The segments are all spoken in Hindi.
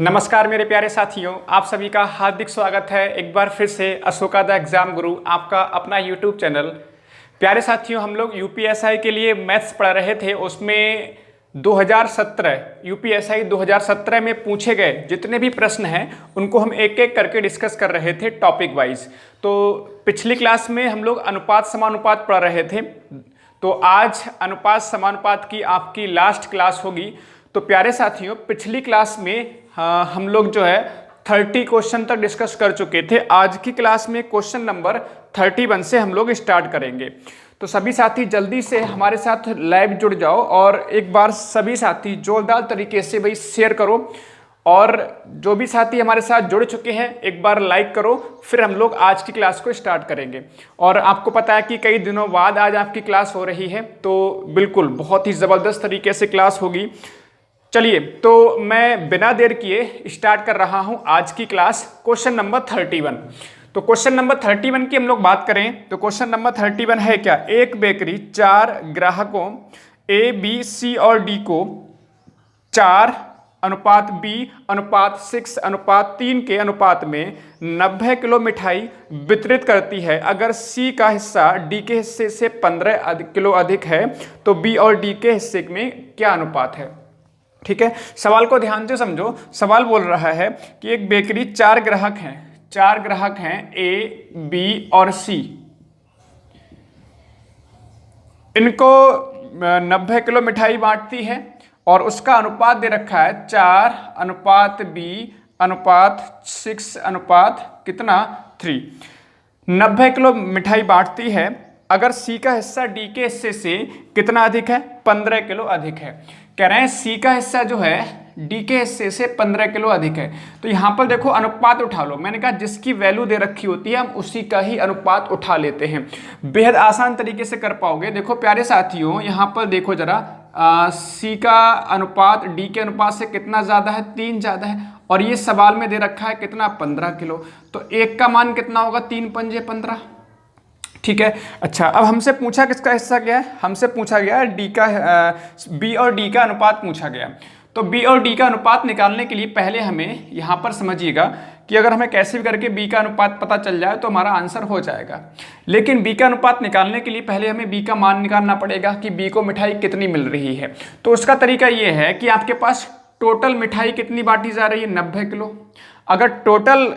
नमस्कार मेरे प्यारे साथियों, आप सभी का हार्दिक स्वागत है एक बार फिर से अशोका द एग्जाम गुरु आपका अपना यूट्यूब चैनल। प्यारे साथियों, हम लोग यूपीएसआई के लिए मैथ्स पढ़ रहे थे। उसमें 2017 यूपीएसआई 2017 में पूछे गए जितने भी प्रश्न हैं उनको हम एक एक करके डिस्कस कर रहे थे टॉपिक वाइज। तो पिछली क्लास में हम लोग अनुपात समानुपात पढ़ रहे थे, तो आज अनुपात समानुपात की आपकी लास्ट क्लास होगी। तो प्यारे साथियों, पिछली क्लास में हम लोग जो है 30 क्वेश्चन तक डिस्कस कर चुके थे। आज की क्लास में क्वेश्चन नंबर 31 से हम लोग स्टार्ट करेंगे। तो सभी साथी जल्दी से हमारे साथ लाइव जुड़ जाओ और एक बार सभी साथी जोरदार तरीके से भाई शेयर करो, और जो भी साथी हमारे साथ जुड़ चुके हैं एक बार लाइक करो, फिर हम लोग आज की क्लास को स्टार्ट करेंगे। और आपको पता है कि कई दिनों बाद आज आपकी क्लास हो रही है, तो बिल्कुल बहुत ही ज़बरदस्त तरीके से क्लास होगी। चलिए, तो मैं बिना देर किए स्टार्ट कर रहा हूं आज की क्लास। Question number 31। तो क्वेश्चन नंबर 31 की हम लोग बात करें तो क्वेश्चन नंबर 31 है क्या, एक बेकरी 4 ग्राहकों ए बी सी और डी को 4:B/6:3 के अनुपात में 90 किलो मिठाई वितरित करती है। अगर सी का हिस्सा डी के हिस्से से 15 किलो अधिक है तो बी और डी के हिस्से में क्या अनुपात है। ठीक है, सवाल को ध्यान से समझो। सवाल बोल रहा है कि एक बेकरी 4 ग्राहक हैं ए बी और सी, इनको 90 किलो मिठाई बांटती है और उसका अनुपात दे रखा है 4:B/6 90 किलो मिठाई बांटती है। अगर सी का हिस्सा डी के हिस्से से कितना अधिक है, 15 किलो अधिक है। कह रहे हैं सी का हिस्सा जो है डी के हिस्से से 15 किलो अधिक है। तो यहाँ पर देखो अनुपात उठा लो। मैंने कहा जिसकी वैल्यू दे रखी होती है हम उसी का ही अनुपात उठा लेते हैं, बेहद आसान तरीके से कर पाओगे। देखो प्यारे साथियों, यहाँ पर देखो जरा, सी का अनुपात डी के अनुपात से कितना ज़्यादा है, 3 ज़्यादा है, और ये सवाल में दे रखा है कितना, 15 किलो। तो एक का मान कितना होगा, 3 पंजे 15। ठीक है, अच्छा, अब हमसे पूछा किसका हिस्सा क्या है, हमसे पूछा गया डी का, बी और डी का अनुपात पूछा गया। तो बी और डी का अनुपात निकालने के लिए पहले हमें यहाँ पर समझिएगा कि अगर हमें कैसे भी करके बी का अनुपात पता चल जाए तो हमारा आंसर हो जाएगा। लेकिन बी का अनुपात निकालने के लिए पहले हमें बी का मान निकालना पड़ेगा कि बी को मिठाई कितनी मिल रही है। तो उसका तरीका ये है कि आपके पास टोटल मिठाई कितनी बांटी जा रही है, 90 किलो। अगर टोटल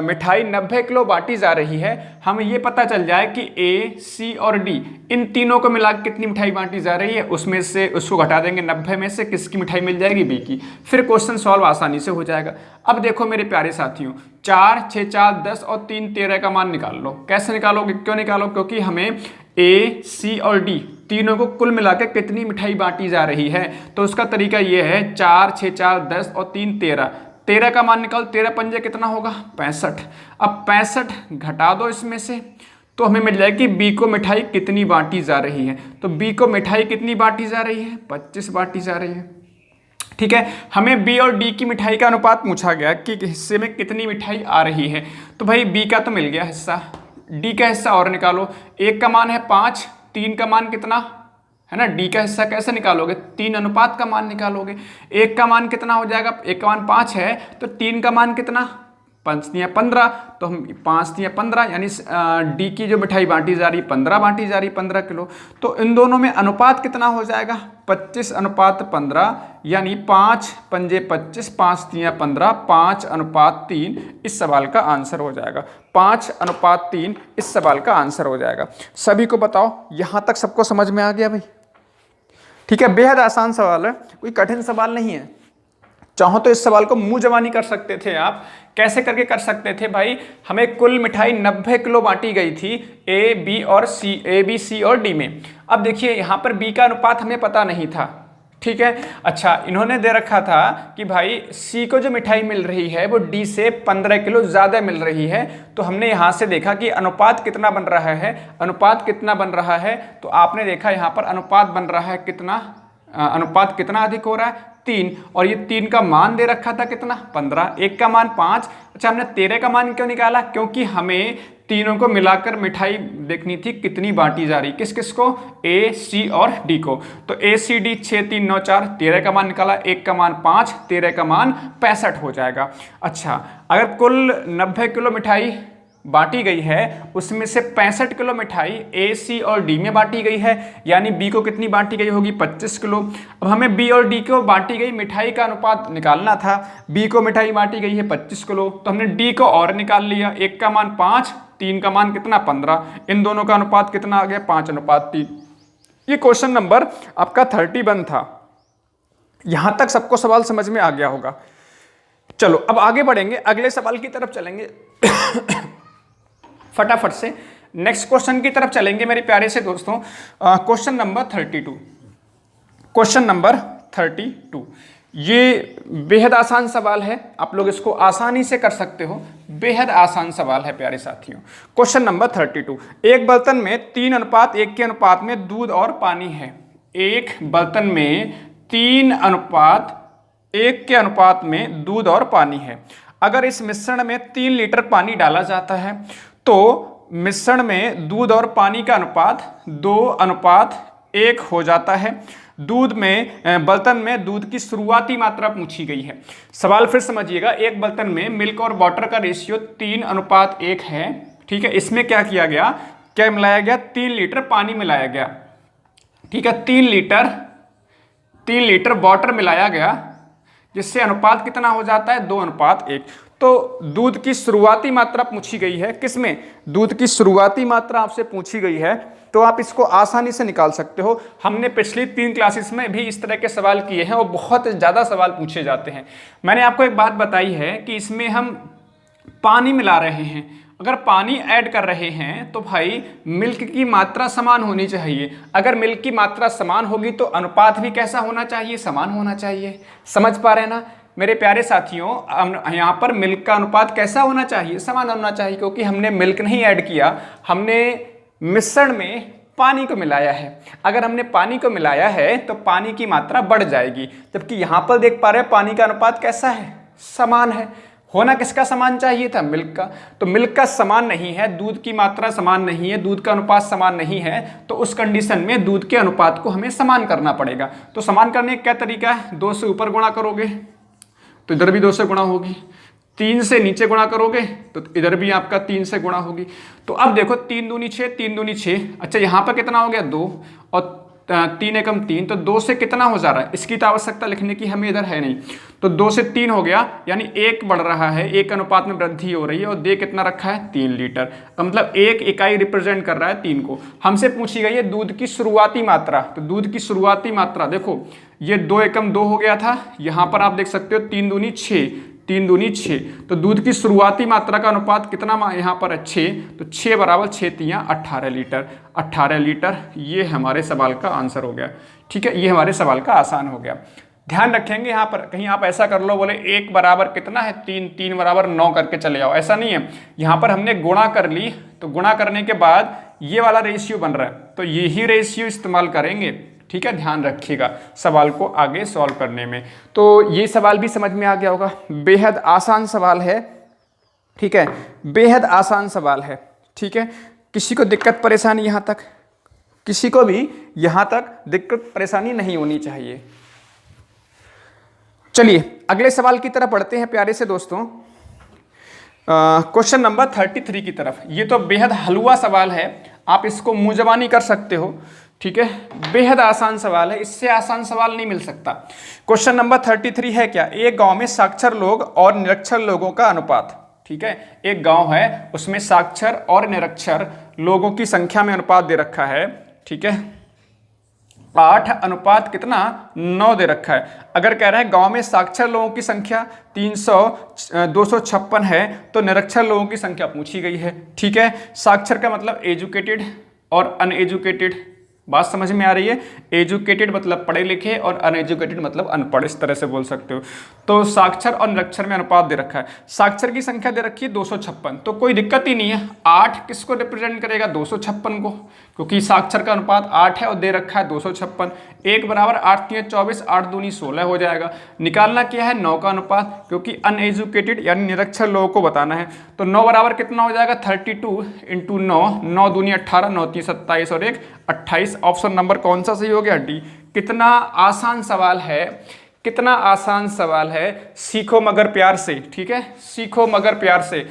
मिठाई 90 किलो बांटी जा रही है, हमें ये पता चल जाए कि ए सी और डी इन तीनों को मिला कितनी मिठाई बांटी जा रही है, उसमें से उसको घटा देंगे 90 में से, किसकी मिठाई मिल जाएगी, बी की। फिर क्वेश्चन सॉल्व आसानी से हो जाएगा। अब देखो मेरे प्यारे साथियों, 4 6 4 10 और 3 13 का मान निकाल लो। कैसे निकालोगे, क्यों निकालो, क्योंकि हमें ए सी और डी तीनों को कुल मिला के कितनी मिठाई बांटी जा रही है। तो उसका तरीका ये है 4 6 4 10 और 3 13। 13 का मान निकाल, 13 पंजे कितना होगा, 65। अब 65 घटा दो इसमें से तो हमें मिल जाएगी बी को मिठाई कितनी बांटी जा रही है। तो बी को मिठाई कितनी बांटी जा रही है, 25 बांटी जा रही है। ठीक है, हमें बी और डी की मिठाई का अनुपात पूछा गया कि हिस्से में कितनी मिठाई आ रही है। तो भाई बी का तो मिल गया हिस्सा, डी का हिस्सा और निकालो। 1 का मान है 5, 3 का मान कितना है ना, डी का हिस्सा कैसे निकालोगे, 3 अनुपात का मान निकालोगे। 1 का मान कितना हो जाएगा, 1 का मान 5 है, तो 3 का मान कितना, 5 या 15, तो हम 5 या 15 यानी डी की जो मिठाई बांटी जा रही है 15 बांटी जा रही है, 15 किलो। तो इन दोनों में अनुपात कितना हो जाएगा, 25:15, यानी 5 पंजे 25, 5 या 15, 5:3 इस सवाल का आंसर हो जाएगा। 5:3 इस सवाल का आंसर हो जाएगा। सभी को बताओ, यहाँ तक सबको समझ में आ गया भाई। ठीक है, बेहद आसान सवाल है, कोई कठिन सवाल नहीं है। चाहो तो इस सवाल को मुंह जवानी कर सकते थे आप। कैसे करके कर सकते थे भाई, हमें कुल मिठाई 90 किलो बांटी गई थी ए बी और सी, ए बी सी और डी में। अब देखिए यहाँ पर बी का अनुपात हमें पता नहीं था। ठीक है, अच्छा, इन्होंने दे रखा था कि भाई सी को जो मिठाई मिल रही है वो डी से 15 किलो ज़्यादा मिल रही है। तो हमने यहाँ से देखा कि अनुपात कितना बन रहा है, अनुपात कितना बन रहा है, तो आपने देखा यहाँ पर अनुपात बन रहा है कितना, अनुपात कितना अधिक हो रहा है, 3 और ये 3 का मान दे रखा था कितना 15, 1 का मान 5। अच्छा हमने 13 का मान क्यों निकाला? क्योंकि हमें तीनों को मिलाकर मिठाई देखनी थी कितनी बांटी जा रही, किस किस को, ए सी और डी को। तो ए सी डी 6 3 9 4, 13 का मान निकाला, 1 का मान 5, 13 का मान 65 हो जाएगा। अच्छा अगर कुल 90 किलो मिठाई बांटी गई है उसमें से 65 किलो मिठाई ए सी और डी में बांटी गई है, यानी बी को कितनी बांटी गई होगी 25 किलो। अब हमें बी और डी को बांटी गई मिठाई का अनुपात निकालना था। बी को मिठाई बांटी गई है 25 किलो, तो हमने डी को और निकाल लिया, 1 का मान 5, 3 का मान कितना 15, इन दोनों का अनुपात कितना आ गया 5:3। ये क्वेश्चन नंबर आपका 31 था। यहां तक सबको सवाल समझ में आ गया होगा। चलो अब आगे बढ़ेंगे, अगले सवाल की तरफ चलेंगे फटाफट से नेक्स्ट क्वेश्चन की तरफ चलेंगे मेरे प्यारे से दोस्तों। क्वेश्चन नंबर 32, क्वेश्चन नंबर 32 ये बेहद आसान सवाल है, आप लोग इसको आसानी से कर सकते हो, बेहद आसान सवाल है प्यारे साथियों। क्वेश्चन नंबर 32, एक बर्तन में 3:1 के अनुपात में दूध और पानी है। एक बर्तन में 3:1 के अनुपात में दूध और पानी है। अगर इस मिश्रण में 3 लीटर पानी डाला जाता है तो मिश्रण में दूध और पानी का अनुपात 2:1 हो जाता है। दूध में बर्तन में दूध की शुरुआती मात्रा पूछी गई है। सवाल फिर समझिएगा, एक बर्तन में मिल्क और वाटर का रेशियो 3:1 है। ठीक है, इसमें क्या किया गया, क्या मिलाया गया, 3 लीटर पानी मिलाया गया। ठीक है, 3 लीटर वाटर मिलाया गया, जिससे अनुपात कितना हो जाता है 2:1। तो दूध की शुरुआती मात्रा पूछी गई है, किसमें, दूध की शुरुआती मात्रा आपसे पूछी गई है, तो आप इसको आसानी से निकाल सकते हो। हमने पिछली 3 क्लासेस में भी इस तरह के सवाल किए हैं और बहुत ज़्यादा सवाल पूछे जाते हैं। मैंने आपको एक बात बताई है कि इसमें हम पानी मिला रहे हैं, अगर पानी ऐड कर रहे हैं तो भाई मिल्क की मात्रा समान होनी चाहिए। अगर मिल्क की मात्रा समान होगी तो अनुपात भी कैसा होना चाहिए, समान होना चाहिए। समझ पा रहे हैं ना मेरे प्यारे साथियों, यहाँ पर मिल्क का अनुपात कैसा होना चाहिए, समान होना चाहिए, क्योंकि हमने मिल्क नहीं ऐड किया, हमने मिश्रण में पानी को मिलाया है। अगर हमने पानी को मिलाया है तो पानी की मात्रा बढ़ जाएगी, जबकि यहाँ पर देख पा रहे हैं पानी का अनुपात कैसा है, समान है। होना किसका समान चाहिए था, मिल्क का। तो मिल्क का समान नहीं है, दूध की मात्रा समान नहीं है, दूध का अनुपात समान नहीं है, तो उस कंडीशन में दूध के अनुपात को हमें समान करना पड़ेगा। तो समान करने का क्या तरीका है, 2 से ऊपर गुणा करोगे तो इधर भी 2 से गुणा होगी, 3 से नीचे गुणा करोगे तो इधर भी आपका 3 से गुणा होगी। तो अब देखो 3 दूनी 6, 3 दूनी 6, अच्छा यहाँ पर कितना हो गया 2 और 3 एकम 3, तो 2 से कितना हो जा रहा है, इसकी तो आवश्यकता लिखने की हमें इधर है नहीं, तो 2 से 3 हो गया, यानी 1 बढ़ रहा है, 1 अनुपात में वृद्धि हो रही है, और दे कितना रखा है 3 लीटर, मतलब 1 इकाई रिप्रेजेंट कर रहा है 3 को। हमसे पूछी गई है दूध की शुरुआती मात्रा, तो दूध की शुरुआती मात्रा देखो ये 2 एकम 2 हो गया था, यहाँ पर आप देख सकते हो 3 दूनी 6, 3 दूनी 6, तो दूध की शुरुआती मात्रा का अनुपात कितना यहाँ पर है 6, तो 6 बराबर 6 तियाँ 18 लीटर, 18 लीटर। ये हमारे सवाल का आंसर हो गया। ठीक है, ये हमारे सवाल का आसान हो गया। ध्यान रखेंगे यहाँ पर कहीं आप ऐसा कर लो बोले 1 बराबर कितना है 3, 3 बराबर 9 करके चले जाओ, ऐसा नहीं है। यहाँ पर हमने गुणा कर ली, तो गुणा करने के बाद ये वाला रेशियो बन रहा है, तो यही रेशियो इस्तेमाल करेंगे। ठीक है, ध्यान रखिएगा सवाल को आगे सॉल्व करने में। तो ये सवाल भी समझ में आ गया होगा, बेहद आसान सवाल है। ठीक है, बेहद आसान सवाल है। ठीक है, किसी को दिक्कत परेशानी यहाँ तक, किसी को भी यहाँ तक दिक्कत परेशानी नहीं होनी चाहिए। चलिए अगले सवाल की तरफ बढ़ते हैं प्यारे से दोस्तों, क्वेश्चन नंबर 33 की तरफ। ये तो बेहद हलवा सवाल है, आप इसको मुंह जबानी कर सकते हो। ठीक है, बेहद आसान सवाल है, इससे आसान सवाल नहीं मिल सकता। क्वेश्चन नंबर 33 है क्या, एक गांव में साक्षर लोग और निरक्षर लोगों का अनुपात। ठीक है, एक गांव है उसमें साक्षर और निरक्षर लोगों की संख्या में अनुपात दे रखा है। ठीक है, 8 अनुपात कितना 9 दे रखा है। अगर कह रहे हैं गांव में साक्षर लोगों की संख्या 256 है, तो निरक्षर लोगों की संख्या पूछी गई है। ठीक है, साक्षर का मतलब एजुकेटेड और अनएजुकेटेड, बात समझ में आ रही है। एजुकेटेड मतलब पढ़े लिखे और अनएजुकेटेड मतलब अनपढ़, इस तरह से बोल सकते हो। तो साक्षर और निरक्षर में अनुपात दे रखा है। साक्षर की संख्या दे रखी है 256, तो कोई दिक्कत ही नहीं है। 8 किसको रिप्रेजेंट करेगा 256 को, क्योंकि साक्षर का अनुपात 8 है और दे रखा है 256। 1 बराबर 8 3 24, 8 दूनी 16 हो जाएगा। निकालना क्या है 9 का अनुपात, क्योंकि अनएजुकेटेड यानी निरक्षर लोगों को बताना है। तो 9 बराबर कितना हो जाएगा 32 इंटू 9, 9 दूनी 18, 9 3 27 और 1 28। ऑप्शन नंबर कौन सा सही हो गया डी। कितना आसान सवाल है, कितना आसान सवाल है। सीखो मगर प्यार से, ठीक है, सीखो मगर प्यार से।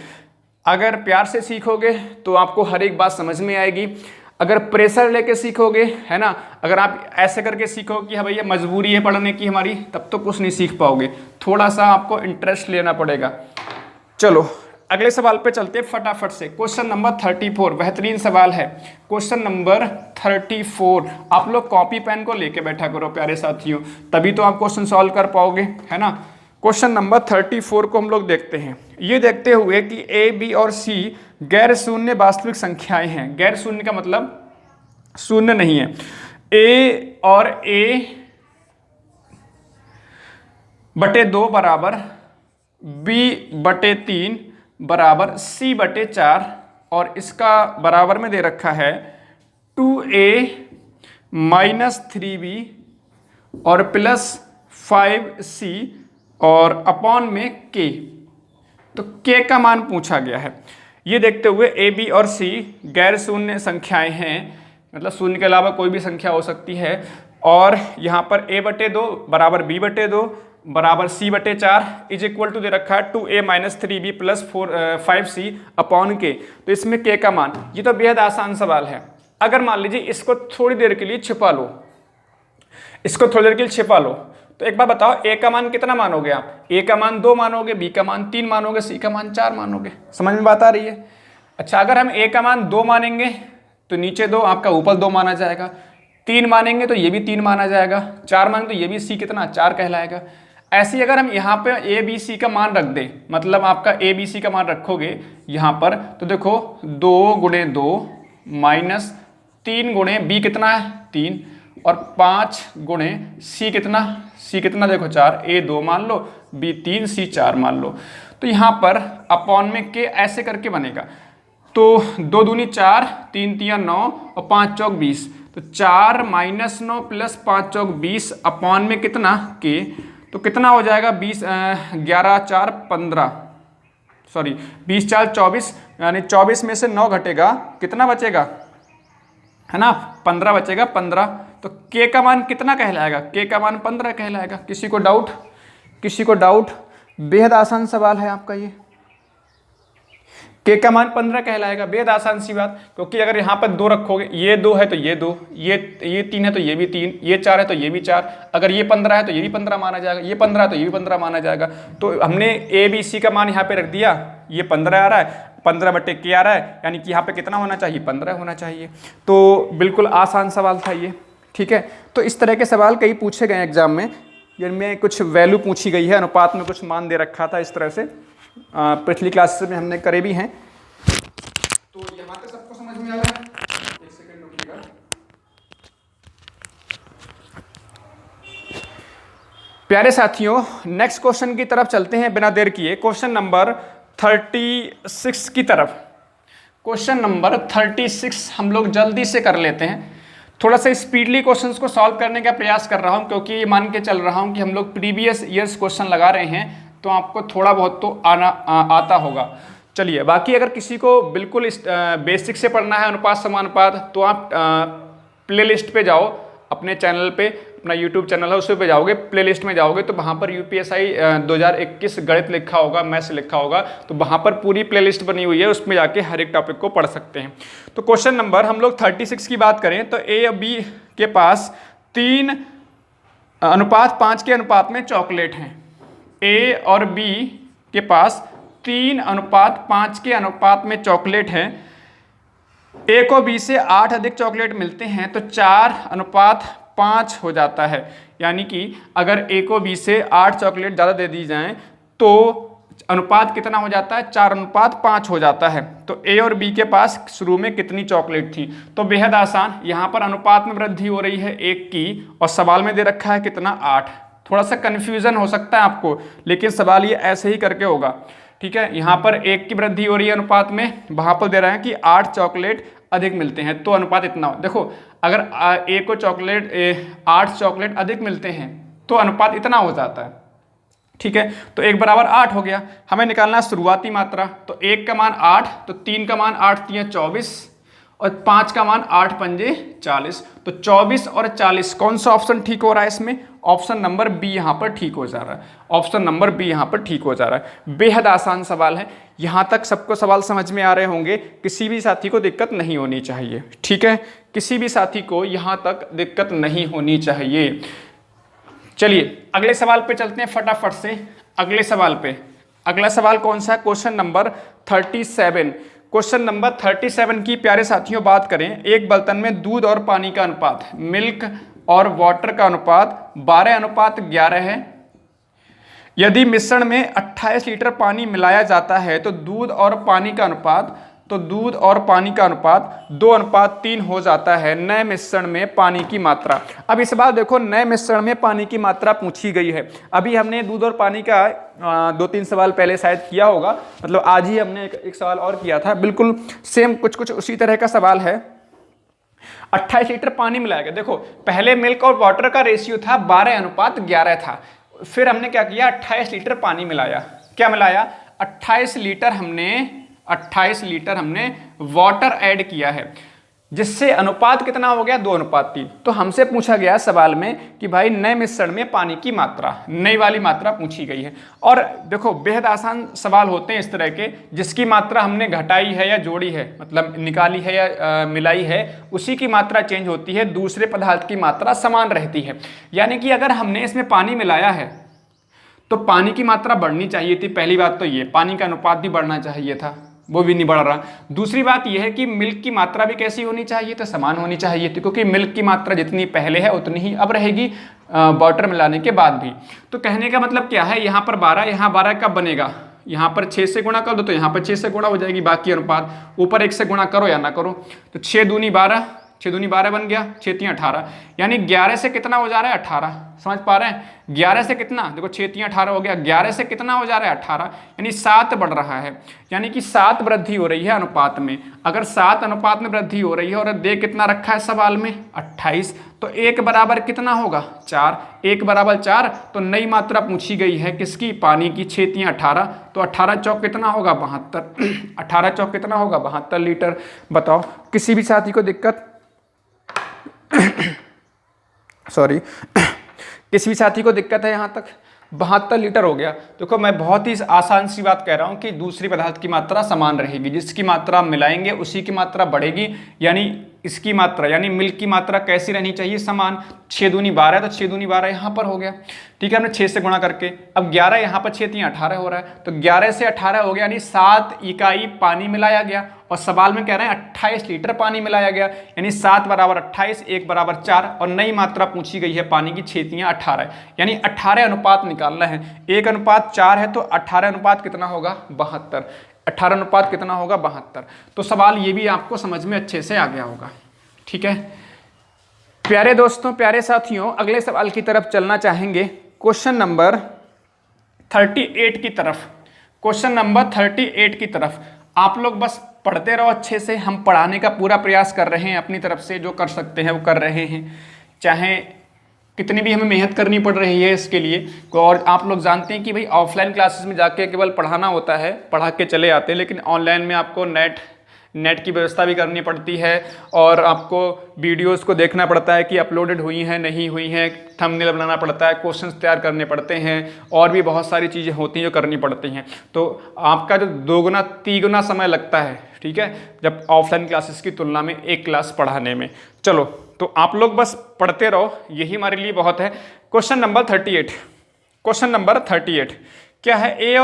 अगर प्यार से सीखोगे तो आपको हर एक बात समझ में आएगी। अगर प्रेशर लेके सीखोगे, है ना, अगर आप ऐसे करके सीखो कि हाँ भैया मजबूरी है पढ़ने की हमारी, तब तो कुछ नहीं सीख पाओगे। थोड़ा सा आपको इंटरेस्ट लेना पड़ेगा। चलो अगले सवाल पे चलते हैं फटाफट से। क्वेश्चन नंबर 34 बेहतरीन सवाल है। क्वेश्चन नंबर 34, आप लोग कॉपी पेन को लेके बैठा करो प्यारे साथियों, तभी तो आप क्वेश्चन सॉल्व कर पाओगे, है ना। क्वेश्चन नंबर 34 को हम लोग देखते हैं। ये देखते हुए कि ए बी और सी गैर शून्य वास्तविक संख्याएं हैं। गैर शून्य का मतलब शून्य नहीं है। ए और ए बटे 2 बराबर बी बटे 3 बराबर सी बटे 4, और इसका बराबर में दे रखा है 2a माइनस 3b और प्लस 5c और अपॉन में k। तो k का मान पूछा गया है। ये देखते हुए ए बी और सी गैर शून्य संख्याएं हैं, मतलब शून्य के अलावा कोई भी संख्या हो सकती है। और यहाँ पर a बटे 2 बराबर b बटे 2 बराबर c बटे 4 इज इक्वल टू दे रखा है 2a minus 3b plus 5c upon k। तो इसमें k का मान, ये तो बेहद आसान सवाल है। अगर मान लीजिए इसको थोड़ी देर के लिए छिपा लो, इसको थोड़ी देर के लिए छिपा लो, तो एक बार बताओ a का मान कितना मानोगे आप। a का मान 2 मानोगे, b का मान 3 मानोगे, c का मान 4 मानोगे। समझ में बात आ रही है। अच्छा, अगर हम a का मान 2 मानेंगे तो नीचे 2 आपका ऊपर 2 माना जाएगा, 3 मानेंगे तो ये भी 3 माना जाएगा, 4 मानेंगे तो ये भी c कितना 4 कहलाएगा। ऐसे ही अगर हम यहाँ पे ए बी सी का मान रख दें, मतलब आपका ए बी सी का मान रखोगे यहाँ पर, तो देखो 2 गुणे 2 माइनस 3 गुणे बी कितना है 3 और 5 गुणे सी कितना देखो 4, ए 2 मान लो, बी 3, सी 4 मान लो। तो यहाँ पर अपॉन में के ऐसे करके बनेगा। तो 2 दूनी 4, 3 तिया 9 और 5 चौक 20। तो 4 माइनस 9 प्लस 5 चौक 20 अपॉन में कितना के। तो कितना हो जाएगा 20 11 4 15, सॉरी 20 4 24, यानी 24 में से 9 घटेगा, कितना बचेगा, है ना 15 बचेगा 15। तो k का मान कितना कहलाएगा, k का मान 15 कहलाएगा। किसी को डाउट, किसी को डाउट। बेहद आसान सवाल है आपका ये। k का मान 15 कहलाएगा, बेहद आसान सी बात। क्योंकि अगर यहाँ पर 2 रखोगे, ये 2 है तो ये 2, ये 3 है तो ये भी 3, ये 4 है तो ये भी 4, अगर ये 15 है तो ये भी 15 माना जाएगा, ये 15 है तो ये भी 15 माना जाएगा। तो हमने ए बी सी का मान यहाँ पे रख दिया, ये 15 आ रहा है, 15 बटे के आ रहा है, यानी कि यहाँ पे कितना होना चाहिए 15 होना चाहिए। तो बिल्कुल आसान सवाल था ये, ठीक है। तो इस तरह के सवाल कई पूछे गए एग्जाम में, जिनमें कुछ वैल्यू पूछी गई है, अनुपात में कुछ मान दे रखा था इस तरह से, पिछली क्लासेस में हमने करे भी हैं। तो यहाँ तक सबको समझ में आ रहा है। एक सेकंड रुकिएगा। प्यारे साथियों, नेक्स्ट क्वेश्चन की तरफ चलते हैं बिना देर किए, क्वेश्चन नंबर 36 की तरफ। क्वेश्चन नंबर 36 हम लोग जल्दी से कर लेते हैं। थोड़ा सा स्पीडली क्वेश्चंस को सॉल्व करने का प्रयास कर रहा हूं, क्योंकि मान के चल रहा हूं कि हम लोग प्रीवियस ईयर्स क्वेश्चन लगा रहे हैं, तो आपको थोड़ा बहुत तो आता होगा। चलिए, बाकी अगर किसी को बिल्कुल बेसिक से पढ़ना है अनुपात समानुपात, तो आप प्लेलिस्ट पे जाओ, अपने चैनल पे, अपना यूट्यूब चैनल है उस पे जाओगे, प्लेलिस्ट में जाओगे तो वहाँ पर यूपीएससी 2021 गणित लिखा होगा, मैथ्स लिखा होगा, तो वहाँ पर पूरी प्लेलिस्ट बनी हुई है, उसमें जाके हर एक टॉपिक को पढ़ सकते हैं। तो क्वेश्चन नंबर हम लोग 36 की बात करें तो ए और बी के पास 3 अनुपात 5 के अनुपात में चॉकलेट हैं। ए और बी के पास 3 अनुपात 5 के अनुपात में चॉकलेट हैं। ए को बी से 8 अधिक चॉकलेट मिलते हैं तो 4 अनुपात 5 हो जाता है। यानी कि अगर ए को बी से 8 चॉकलेट ज़्यादा दे दी जाएं तो अनुपात कितना हो जाता है, 4 अनुपात 5 हो जाता है। तो ए और बी के पास शुरू में कितनी चॉकलेट थी, तो बेहद आसान, यहाँ पर अनुपात में वृद्धि हो रही है 1 की, और सवाल में दे रखा है कितना 8। थोड़ा सा कन्फ्यूजन हो सकता है आपको, लेकिन सवाल ये ऐसे ही करके होगा, ठीक है। यहाँ पर 1 की वृद्धि हो रही है अनुपात में, वहाँ पर दे रहे हैं कि 8 चॉकलेट अधिक मिलते हैं तो अनुपात इतना हो। देखो अगर ए को चॉकलेट 8 चॉकलेट अधिक मिलते हैं तो अनुपात इतना हो जाता है, ठीक है। तो 1 बराबर 8 हो गया। हमें निकालना है शुरुआती मात्रा, तो 1 का मान 8, तो 3 का मान 8 3 24 और 5 का मान 8 पंजे 40। तो 24 और 40 कौन सा ऑप्शन ठीक हो रहा है इसमें? ऑप्शन नंबर बी यहाँ पर ठीक हो जा रहा है। ऑप्शन नंबर बी यहाँ पर ठीक हो जा रहा है। बेहद आसान सवाल है। यहाँ तक सबको सवाल समझ में आ रहे होंगे, किसी भी साथी को दिक्कत नहीं होनी चाहिए, ठीक है। किसी भी साथी को यहाँ तक दिक्कत नहीं होनी चाहिए। चलिए अगले सवाल पे चलते हैं फटाफट से। अगले सवाल पे, अगला सवाल कौन सा है? Question number 37। क्वेश्चन नंबर 37 की प्यारे साथियों बात करें, एक बर्तन में दूध और पानी का अनुपात, मिल्क और वाटर का अनुपात 12:11 है। यदि मिश्रण में 28 लीटर पानी मिलाया जाता है तो दूध और पानी का अनुपात 2:3 हो जाता है। नए मिश्रण में पानी की मात्रा। अब इस बार देखो नए मिश्रण में पानी की मात्रा पूछी गई है। अभी हमने दूध और पानी का 2-3 सवाल पहले शायद किया होगा, मतलब आज ही हमने एक सवाल और किया था, बिल्कुल सेम कुछ उसी तरह का सवाल है। 28 लीटर पानी मिलाया गया। देखो पहले मिल्क और वाटर का रेशियो था 12:11 था। फिर हमने क्या किया? 28 लीटर पानी मिलाया। क्या मिलाया? 28 लीटर हमने वाटर ऐड किया है, जिससे अनुपात कितना हो गया? 2:3। तो हमसे पूछा गया सवाल में कि भाई नए मिश्रण में पानी की मात्रा, नई वाली मात्रा पूछी गई है। और देखो बेहद आसान सवाल होते हैं इस तरह के, जिसकी मात्रा हमने घटाई है या जोड़ी है, मतलब निकाली है या मिलाई है, उसी की मात्रा चेंज होती है, दूसरे पदार्थ की मात्रा समान रहती है। यानी कि अगर हमने इसमें पानी मिलाया है तो पानी की मात्रा बढ़नी चाहिए थी। पहली बात तो ये, पानी का अनुपात भी बढ़ना चाहिए था, वो भी नहीं बढ़ रहा। दूसरी बात यह है कि मिल्क की मात्रा भी कैसी होनी चाहिए? तो समान होनी चाहिए थी, क्योंकि मिल्क की मात्रा जितनी पहले है उतनी ही अब रहेगी वाटर मिलाने के बाद भी। तो कहने का मतलब क्या है? यहाँ पर 12, यहाँ 12 कब बनेगा? यहाँ पर 6 से गुणा कर दो तो यहाँ पर 6 से गुणा हो जाएगी, बाकी अनुपात ऊपर 1 से गुणा करो या ना करो। तो 6 दूनी 12, 6 दूनी 12 बन गया, 6 3 18, यानी 11 से कितना हो जा रहा है? 18। समझ पा रहे हैं? 11 से कितना? देखो 6 3 18 हो गया, 11 से कितना हो जा रहा है? 18, यानी 7 बढ़ रहा है, यानी कि 7 वृद्धि हो रही है अनुपात में। अगर 7 अनुपात में वृद्धि हो रही है और दे कितना रखा है सवाल में? 28, तो 1 बराबर कितना होगा? 4। 1 बराबर 4, तो नई मात्रा पूछी गई है किसकी? पानी की। 6 3 18, तो 18 चौक कितना होगा? 72। 18 चौक कितना होगा? 72 लीटर। बताओ किसी भी साथी को दिक्कत सॉरी किसी भी साथी को दिक्कत है? यहाँ तक 72 लीटर हो गया। देखो मैं बहुत ही आसान सी बात कह रहा हूँ कि दूसरी पदार्थ की मात्रा समान रहेगी, जिसकी मात्रा मिलाएंगे उसी की मात्रा बढ़ेगी, यानी इसकी मात्रा यानी मिल्क की मात्रा कैसी रहनी चाहिए? समान। 6 दूनी 12, तो 6 दूनी 12 यहाँ पर हो गया, ठीक है, हमने 6 से गुणा करके। अब 11 यहाँ पर 6 3 18 हो रहा है, तो 11 से 18 हो गया, यानी 7 इकाई पानी मिलाया गया। और सवाल में कह रहे हैं 28 लीटर पानी मिलाया गया, यानी 7 बराबर 28, 1 बराबर 4, और नई मात्रा पूछी गई है पानी की 6 3 18, यानी 18 अनुपात निकालना है। 1:4 है, तो 18 अनुपात कितना होगा? 72। 18 अनुपात कितना होगा? 72। तो सवाल ये भी आपको समझ में अच्छे से आ गया होगा, ठीक है। प्यारे दोस्तों, प्यारे साथियों, अगले सवाल की तरफ चलना चाहेंगे, क्वेश्चन नंबर 38 की तरफ। क्वेश्चन नंबर 38 की तरफ आप लोग बस पढ़ते रहो अच्छे से। हम पढ़ाने का पूरा प्रयास कर रहे हैं, अपनी तरफ से जो कर सकते हैं वो कर रहे हैं, चाहे कितनी भी हमें मेहनत करनी पड़ रही है इसके लिए। और आप लोग जानते हैं कि भाई ऑफलाइन क्लासेस में जाके केवल पढ़ाना होता है, पढ़ा के चले आते हैं, लेकिन ऑनलाइन में आपको नेट की व्यवस्था भी करनी पड़ती है, और आपको वीडियोस को देखना पड़ता है कि अपलोडेड हुई हैं नहीं हुई हैं, थंबनेल बनाना पड़ता है, क्वेश्चंस तैयार करने पड़ते हैं, और भी बहुत सारी चीज़ें होती हैं जो करनी पड़ती हैं। तो आपका जो 2-3 समय लगता है, ठीक है, जब ऑफलाइन क्लासेस की तुलना में एक क्लास पढ़ाने में। चलो तो आप लोग बस पढ़ते रहो, यही हमारे लिए बहुत है। Question number 38। क्वेश्चन नंबर 38 क्या है? ए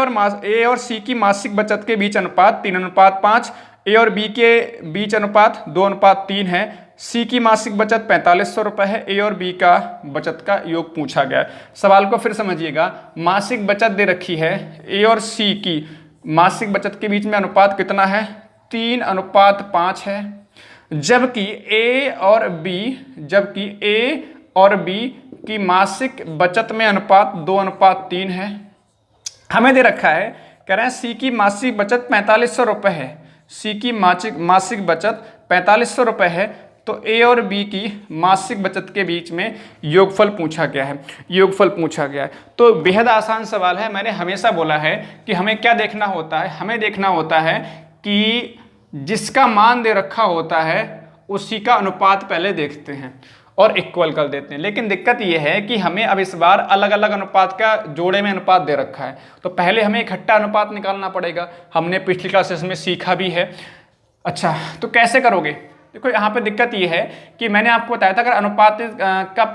और सी की मासिक बचत के बीच अनुपात 3:5, ए और बी के बीच अनुपात 2:3 है। सी की मासिक बचत 4500 रुपये है। ए और बी का बचत का योग पूछा गया है। सवाल को फिर समझिएगा, मासिक बचत दे रखी है, ए और सी की मासिक बचत के बीच में अनुपात कितना है? 3:5 है, जबकि ए और बी की मासिक बचत में अनुपात 2:3 है। हमें दे रखा है, कह रहे हैं सी की मासिक बचत 4500 रुपये है। सी की मासिक बचत 4500 रुपये है, तो ए और बी की मासिक बचत के बीच में योगफल पूछा गया है, योगफल पूछा गया है। तो बेहद आसान सवाल है। मैंने हमेशा बोला है कि हमें क्या देखना होता है, हमें देखना होता है कि जिसका मान दे रखा होता है उसी का अनुपात पहले देखते हैं और इक्वल कर देते हैं। लेकिन दिक्कत यह है कि हमें अब इस बार अलग अलग अनुपात का जोड़े में अनुपात दे रखा है, तो पहले हमें इकट्ठा अनुपात निकालना पड़ेगा। हमने पिछली क्लासेस में सीखा भी है। अच्छा, तो कैसे करोगे? देखो यहाँ पे दिक्कत ये है कि मैंने आपको बताया था, अगर अनुपात का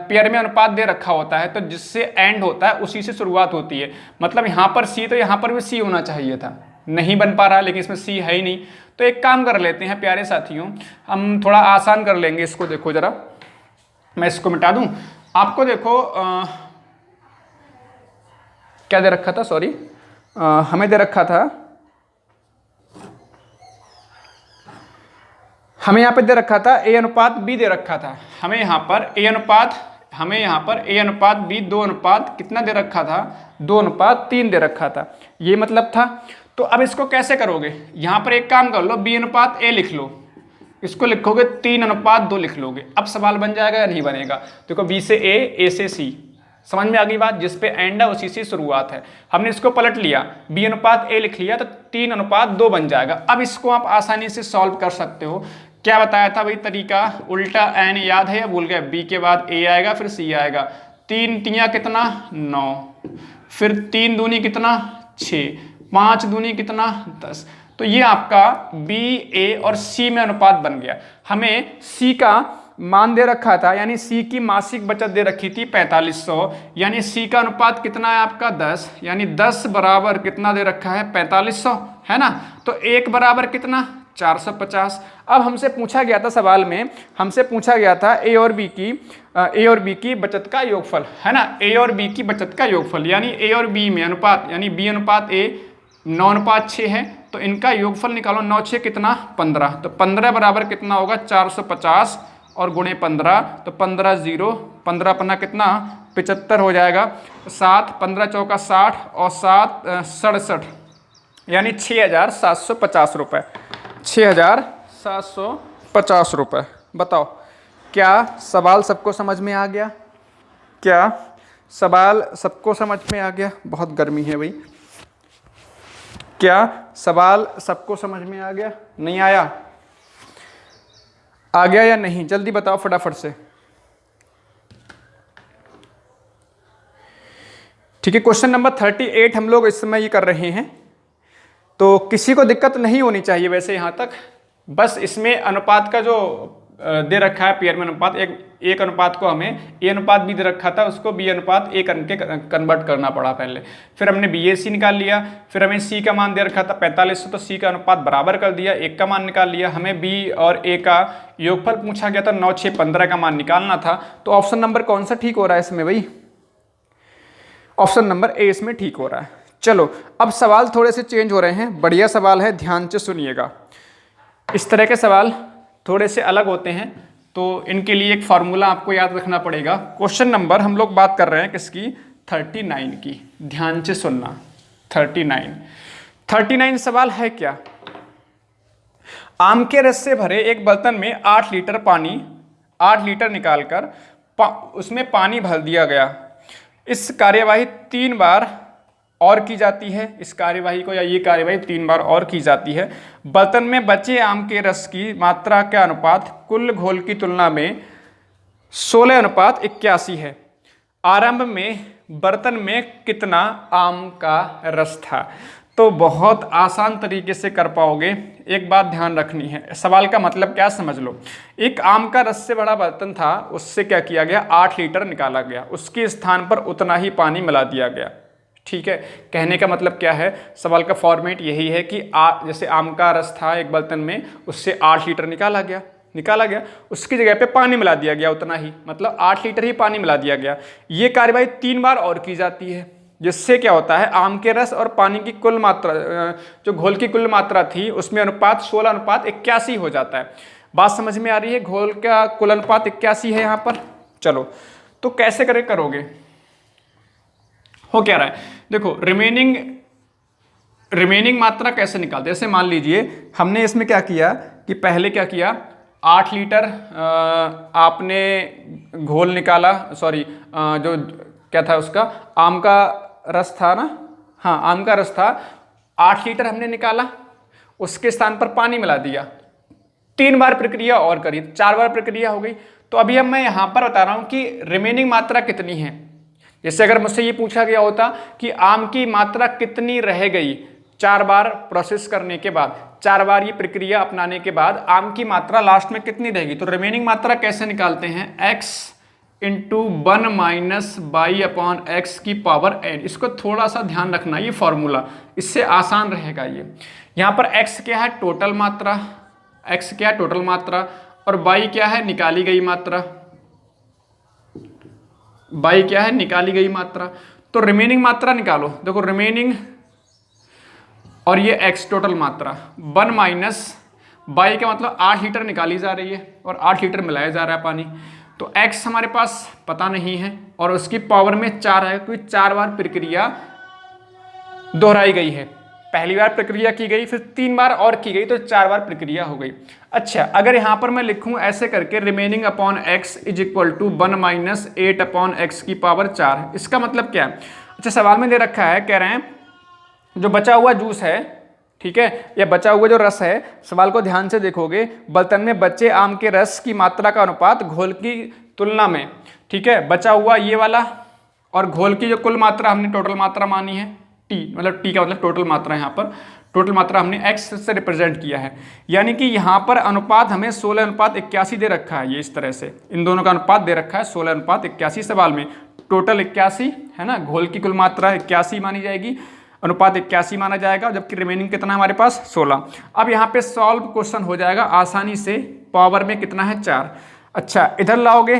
पेयर में अनुपात दे रखा होता है तो जिससे एंड होता है उसी से शुरुआत होती है। मतलब यहाँ पर सी, तो यहाँ पर भी सी होना चाहिए था, नहीं बन पा रहा, लेकिन इसमें सी है ही नहीं। तो एक काम कर लेते हैं प्यारे साथियों, हम थोड़ा आसान कर लेंगे इसको। देखो जरा, मैं इसको मिटा दूं आपको। देखो क्या दे रखा था, सॉरी, हमें दे रखा था, हमें यहाँ पे दे रखा था ए अनुपात बी दे रखा था। हमें यहाँ पर ए अनुपात बी 2 अनुपात कितना दे रखा था, 2 अनुपात 3 दे रखा था, ये मतलब था। तो अब इसको कैसे करोगे? यहाँ पर एक काम कर लो, बी अनुपात ए लिख लो, इसको लिखोगे 3 अनुपात 2 लिख लोगे। अब सवाल बन जाएगा या नहीं बनेगा? देखो बी से ए से सी, समझ में आ गई बात? जिस पे एंड है उसी से शुरुआत है। हमने इसको पलट लिया, बी अनुपात ए लिख लिया, तो 3 अनुपात 2 बन जाएगा। अब इसको आप आसानी से सॉल्व कर सकते हो। क्या बताया था भाई तरीका? उल्टा एन याद है या भूल गए? बी के बाद ए आएगा, फिर सी आएगा। 3 तियां कितना? 9, फिर 3 दूनी कितना? 6, 5 दूनी कितना? 10। तो ये आपका बी, ए और सी में अनुपात बन गया। हमें सी का मान दे रखा था, यानी सी की मासिक बचत दे रखी थी 4500, यानी सी का अनुपात कितना है आपका? 10, यानी 10 बराबर कितना दे रखा है? 4500, है ना? तो 1 बराबर कितना? 450। अब हमसे पूछा गया था सवाल में, हमसे पूछा गया था ए और बी की बचत का योगफल, है ना? ए और बी की बचत का योगफल, यानी ए और बी में अनुपात, यानी बी अनुपात ए 9 अनुपात 6 है, तो इनका योगफल निकालो। 9 6 कितना? 15। तो 15 बराबर कितना होगा? 450 और गुणे 15, तो 15 0, 15 पन्ना कितना? 75 हो जाएगा। 7 15 चौका 60 और 7 67, यानी 6750 रुपये, 6750 रुपये। बताओ, क्या सवाल सबको समझ में आ गया? क्या सवाल सबको समझ में आ गया? बहुत गर्मी है भाई। क्या सवाल सबको समझ में आ गया? नहीं आया? आ गया या नहीं? जल्दी बताओ फटाफट से। ठीक है, क्वेश्चन नंबर 38 हम लोग इस समय ये कर रहे हैं, तो किसी को दिक्कत नहीं होनी चाहिए वैसे यहाँ तक। बस इसमें अनुपात का जो दे रखा है पेयर में अनुपात, एक अनुपात को हमें ए अनुपात बी दे रखा था, उसको बी अनुपात ए करके कन्वर्ट करना पड़ा पहले। फिर हमने बी ए सी निकाल लिया। फिर हमें सी का मान दे रखा था 4500, तो सी का अनुपात बराबर कर दिया, 1 का मान निकाल लिया। हमें बी और ए का योगफल पूछा गया था, 9 6 15 का मान निकालना था। तो ऑप्शन नंबर कौन सा ठीक हो रहा है इसमें भाई? ऑप्शन नंबर ए इसमें ठीक हो रहा है। चलो, अब सवाल थोड़े से चेंज हो रहे हैं, बढ़िया सवाल है, ध्यान से सुनिएगा। इस तरह के सवाल थोड़े से अलग होते हैं, तो इनके लिए एक फार्मूला आपको याद रखना पड़ेगा। क्वेश्चन नंबर हम लोग बात कर रहे हैं किसकी? 39 की। ध्यान से सुनना, 39 सवाल है क्या? आम के रस से भरे एक बर्तन में 8 लीटर पानी, 8 लीटर निकालकर उसमें पानी भर दिया गया। इस कार्यवाही 3 बार और की जाती है। इस कार्यवाही को, या ये कार्यवाही 3 बार और की जाती है। बर्तन में बचे आम के रस की मात्रा का अनुपात कुल घोल की तुलना में 16 अनुपात 81 है। आरंभ में बर्तन में कितना आम का रस था? तो बहुत आसान तरीके से कर पाओगे। एक बात ध्यान रखनी है, सवाल का मतलब क्या समझ लो। एक आम का रस से भरा बर्तन था, उससे क्या किया गया? 8 लीटर निकाला गया, उसके स्थान पर उतना ही पानी मिला दिया गया। ठीक है, कहने का मतलब क्या है? सवाल का फॉर्मेट यही है कि जैसे आम का रस था एक बर्तन में, उससे 8 लीटर निकाला गया, उसकी जगह पे पानी मिला दिया गया उतना ही, मतलब 8 लीटर ही पानी मिला दिया गया। ये कार्यवाही 3 बार और की जाती है, जिससे क्या होता है? आम के रस और पानी की कुल मात्रा, जो घोल की कुल मात्रा थी, उसमें अनुपात 16 अनुपात 81 हो जाता है। बात समझ में आ रही है? घोल का कुल अनुपात 81 है यहाँ पर। चलो, तो कैसे करोगे? हो क्या रहा है? देखो, रिमेनिंग मात्रा कैसे निकालते हैं? जैसे मान लीजिए हमने इसमें क्या किया कि पहले क्या किया, 8 लीटर आपने घोल निकाला, सॉरी जो क्या था उसका, आम का रस था ना, हाँ आम का रस था, 8 लीटर हमने निकाला, उसके स्थान पर पानी मिला दिया, 3 बार प्रक्रिया और करी, 4 बार प्रक्रिया हो गई। तो अभी अब मैं यहाँ पर बता रहा हूँ कि रिमेनिंग मात्रा कितनी है। जैसे अगर मुझसे ये पूछा गया होता कि आम की मात्रा कितनी रह गई 4 बार प्रोसेस करने के बाद, 4 बार ये प्रक्रिया अपनाने के बाद आम की मात्रा लास्ट में कितनी रहेगी, तो रिमेनिंग मात्रा कैसे निकालते हैं, x into 1 minus by upon x की पावर n। इसको थोड़ा सा ध्यान रखना, ये फॉर्मूला इससे आसान रहेगा। ये यहाँ पर x क्या है, टोटल मात्रा, x क्या है टोटल मात्रा, और बाई क्या है, निकाली गई मात्रा, बाई क्या है, निकाली गई मात्रा। तो रिमेनिंग मात्रा निकालो, देखो रिमेनिंग और ये x टोटल मात्रा, 1 माइनस बाई का मतलब 8 लीटर निकाली जा रही है और 8 लीटर मिलाया जा रहा है पानी, तो x हमारे पास पता नहीं है और उसकी पावर में 4 है, क्योंकि 4 बार प्रक्रिया दोहराई गई है। पहली बार प्रक्रिया की गई, फिर 3 बार और की गई, तो 4 बार प्रक्रिया हो गई। अच्छा, अगर यहाँ पर मैं लिखूँ ऐसे करके, remaining upon x is equal to 1 minus 8 upon x की पावर 4, इसका मतलब क्या है। अच्छा, सवाल में दे रखा है, कह रहे हैं जो बचा हुआ जूस है, ठीक है, या बचा हुआ जो रस है, सवाल को ध्यान से देखोगे, बर्तन में बचे आम के रस की मात्रा का अनुपात घोल की तुलना में, ठीक है, बचा हुआ ये वाला, और घोल की जो कुल मात्रा हमने टोटल मात्रा मानी है t, मतलब t का मतलब टोटल मात्रा, यहाँ पर टोटल मात्रा हमने x से रिप्रेजेंट किया है, यानी कि यहाँ पर अनुपात हमें 16:81 दे रखा है। ये इस तरह से इन दोनों का अनुपात दे रखा है 16:81 सवाल में। टोटल 81 है ना, घोल की कुल मात्रा 81 मानी जाएगी, अनुपात 81 माना जाएगा, जबकि रिमेनिंग कितना हमारे पास 16। अब यहाँ पे सॉल्व क्वेश्चन हो जाएगा आसानी से, पावर में कितना है 4। अच्छा, इधर लाओगे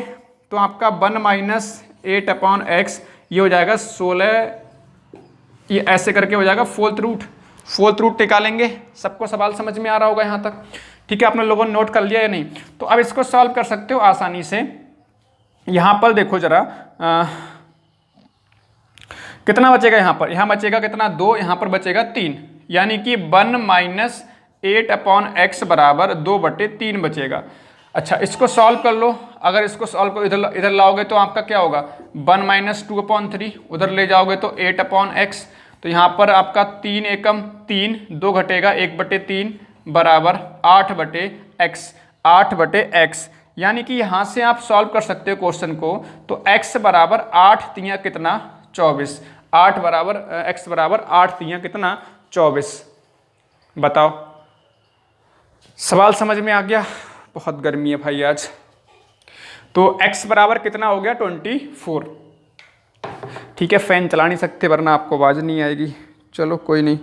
तो आपका 1 माइनस 8 अपॉन एक्स, ये हो जाएगा 16, ये ऐसे करके हो जाएगा फोर्थ रूट निकालेंगे। सबको सवाल समझ में आ रहा होगा यहाँ तक, ठीक है, आपने लोगों ने नोट कर लिया या नहीं। तो अब इसको सॉल्व कर सकते हो आसानी से। यहाँ पर देखो जरा कितना बचेगा, यहाँ बचेगा कितना 2, यहाँ पर बचेगा 3, यानी कि 1 माइनस 8 अपॉन एक्स बराबर 2/3 बचेगा। अच्छा, इसको सॉल्व कर लो, अगर इसको सॉल्व करो इधर लाओगे तो आपका क्या होगा, 1 माइनस 2/3, उधर ले जाओगे तो 8 अपॉन एक्स, तो यहाँ पर आपका 3 एकम 3, 2 घटेगा 1/3 बराबर 8/x, यानी कि यहाँ से आप सॉल्व कर सकते हो क्वेश्चन को। तो x बराबर 8 तियाँ कितना 24, 8 बराबर x बराबर 8 तियाँ कितना 24। बताओ, सवाल समझ में आ गया। बहुत गर्मी है भाई आज। तो x बराबर कितना हो गया 24, ठीक है, फैन चला नहीं सकते वरना आपको आवाज़ नहीं आएगी। चलो कोई नहीं,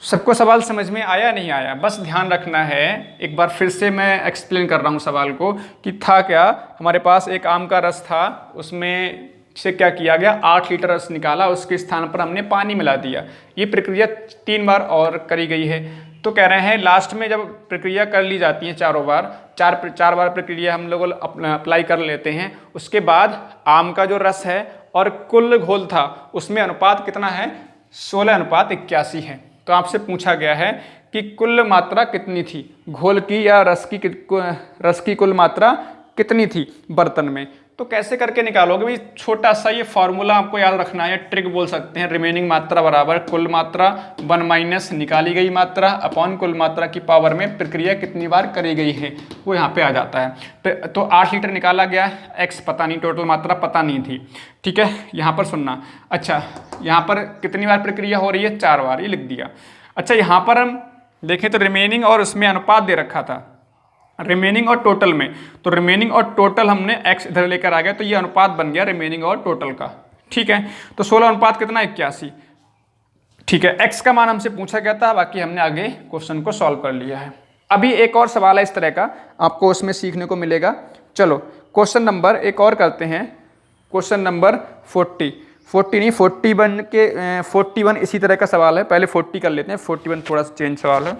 सबको सवाल समझ में आया नहीं आया, बस ध्यान रखना है। एक बार फिर से मैं एक्सप्लेन कर रहा हूँ सवाल को कि था क्या, हमारे पास एक आम का रस था, उसमें से क्या किया गया, 8 लीटर रस निकाला, उसके स्थान पर हमने पानी मिला दिया। ये प्रक्रिया 3 बार और करी गई है। तो कह रहे हैं लास्ट में जब प्रक्रिया कर ली जाती है चारों बार, चार बार प्रक्रिया हम लोग अप्लाई कर लेते हैं, उसके बाद आम का जो रस है और कुल घोल था उसमें अनुपात कितना है, 16:81 है। तो आपसे पूछा गया है कि कुल मात्रा कितनी थी, घोल की या रस की कुल मात्रा कितनी थी बर्तन में। तो कैसे करके निकालोगे भाई, छोटा सा ये फॉर्मूला आपको याद रखना है, ट्रिक बोल सकते हैं। रिमेनिंग मात्रा बराबर कुल मात्रा 1 माइनस निकाली गई मात्रा अपॉन कुल मात्रा की पावर में प्रक्रिया कितनी बार करी गई है, वो यहाँ पे आ जाता है। तो 8 लीटर निकाला गया, x पता नहीं, टोटल मात्रा पता नहीं थी, ठीक है, यहाँ पर सुनना। अच्छा, यहाँ पर कितनी बार प्रक्रिया हो रही है, 4 बार, ये लिख दिया। अच्छा, यहाँ पर हम देखें तो रिमेनिंग और उसमें अनुपात दे रखा था, रिमेनिंग और टोटल में, तो रिमेनिंग और टोटल हमने x इधर लेकर आ गया, तो ये अनुपात बन गया रिमेनिंग और टोटल का, ठीक है। तो 16 अनुपात कितना 81, ठीक है। x का मान हमसे पूछा गया था, बाकी हमने आगे क्वेश्चन को सॉल्व कर लिया है। अभी एक और सवाल है इस तरह का, आपको उसमें सीखने को मिलेगा। चलो क्वेश्चन नंबर एक और करते हैं, क्वेश्चन नंबर 41 इसी तरह का सवाल है। पहले 40 कर लेते हैं, 41 थोड़ा सा चेंज सवाल है,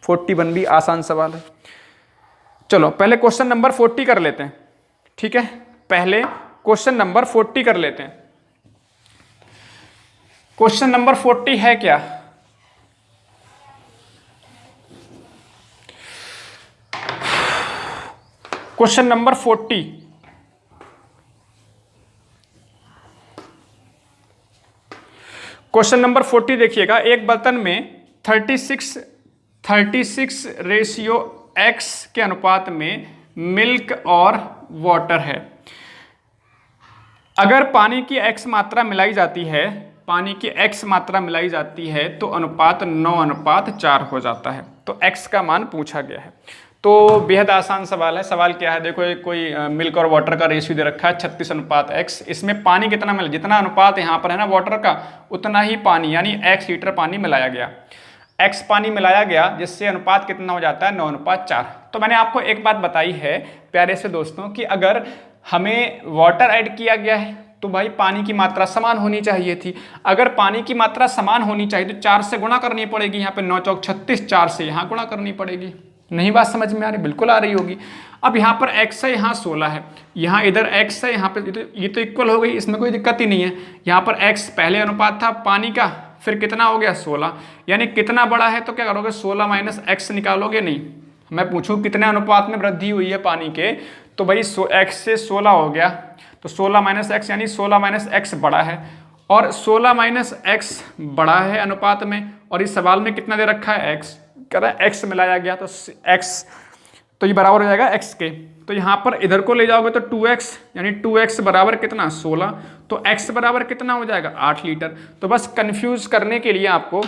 41 भी आसान सवाल है। चलो पहले क्वेश्चन नंबर 40 कर लेते हैं, ठीक है, पहले क्वेश्चन नंबर 40 कर लेते हैं। क्वेश्चन नंबर 40 है क्या, क्वेश्चन नंबर 40। क्वेश्चन नंबर 40 देखिएगा, एक बर्तन में 36 रेशियो x के अनुपात में मिल्क और वाटर है। अगर पानी की x मात्रा मिलाई जाती है, पानी की x मात्रा मिलाई जाती है तो अनुपात 9:4 हो जाता है। तो x का मान पूछा गया है। तो बेहद आसान सवाल है। सवाल क्या है, देखो एक कोई मिल्क और वाटर का रेशियो दे रखा है 36:x। इसमें पानी कितना मिला, जितना अनुपात यहाँ पर है ना वाटर का, उतना ही पानी यानी x लीटर पानी मिलाया गया, x पानी मिलाया गया, जिससे अनुपात कितना हो जाता है 9:4। तो मैंने आपको एक बात बताई है प्यारे से दोस्तों कि अगर हमें वाटर ऐड किया गया है तो भाई पानी की मात्रा समान होनी चाहिए थी। अगर पानी की मात्रा समान होनी चाहिए तो 4 से गुणा करनी पड़ेगी। यहाँ पे 9 चौक 36, 4 से यहाँ गुणा करनी पड़ेगी। नहीं बात समझ में आ रही? बिल्कुल आ रही होगी। अब यहाँ पर x है, यहाँ 16 है, यहाँ इधर x है, यहाँ पे ये तो इक्वल हो गई, इसमें कोई दिक्कत ही नहीं है। यहाँ पर x पहले अनुपात था पानी का, फिर कितना हो गया 16, यानी कितना बड़ा है तो क्या करोगे 16 माइनस x निकालोगे। नहीं, मैं पूछूं कितने अनुपात में वृद्धि हुई है पानी के, तो भाई x से 16 हो गया, तो 16 माइनस x यानी 16 माइनस x बड़ा है, और 16 माइनस x बड़ा है अनुपात में, और इस सवाल में कितना दे रखा है x, कह रहा है x मिलाया गया तो x, तो ये बराबर हो जाएगा x के। तो यहाँ पर इधर को ले जाओगे तो 2x, यानी 2x बराबर कितना 16, तो x बराबर कितना हो जाएगा 8 लीटर। तो बस कंफ्यूज करने के लिए आपको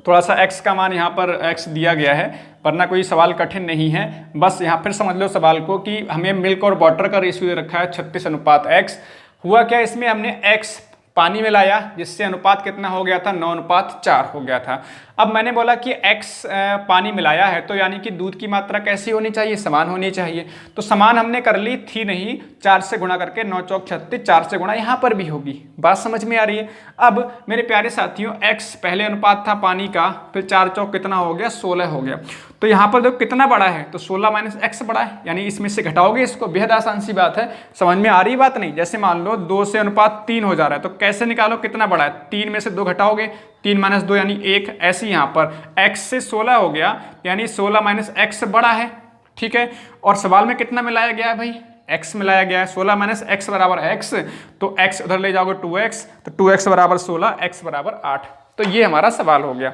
थोड़ा सा x का मान यहाँ पर x दिया गया है, वरना कोई सवाल कठिन नहीं है। बस यहाँ फिर समझ लो सवाल को कि हमें मिल्क और वाटर का रेशियो दे रखा है 36:x। हुआ क्या, इसमें हमने x पानी में लाया, जिससे अनुपात कितना हो गया था 9:4 हो गया था। अब मैंने बोला कि x पानी मिलाया है तो यानी कि दूध की मात्रा कैसी होनी चाहिए, समान होनी चाहिए। तो समान हमने कर ली थी नहीं, 4 से गुणा करके 9 चौक 36, 4 से गुणा यहाँ पर भी होगी। बात समझ में आ रही है? अब मेरे प्यारे साथियों x पहले अनुपात था पानी का, फिर 4 चौक कितना हो गया 16 हो गया। तो यहाँ पर देखो कितना बड़ा है, तो 16 माइनस x बड़ा है, यानी इसमें से घटाओगे इसको। बेहद आसान सी बात है, समझ में आ रही बात नहीं? जैसे मान लो 2 से अनुपात 3 हो जा रहा है, तो कैसे निकालो कितना बड़ा है, 3 में से 2 घटाओगे, 3 माइनस 2 यानी 1। ऐसे ही यहाँ पर x से 16 हो गया, यानी 16 माइनस x बड़ा है, ठीक है। और सवाल में कितना मिलाया गया है भाई, x मिलाया गया है, 16 माइनस x बराबर x, तो x उधर ले जाओगे 2x, तो 2x बराबर 16, x बराबर 8। तो ये हमारा सवाल हो गया।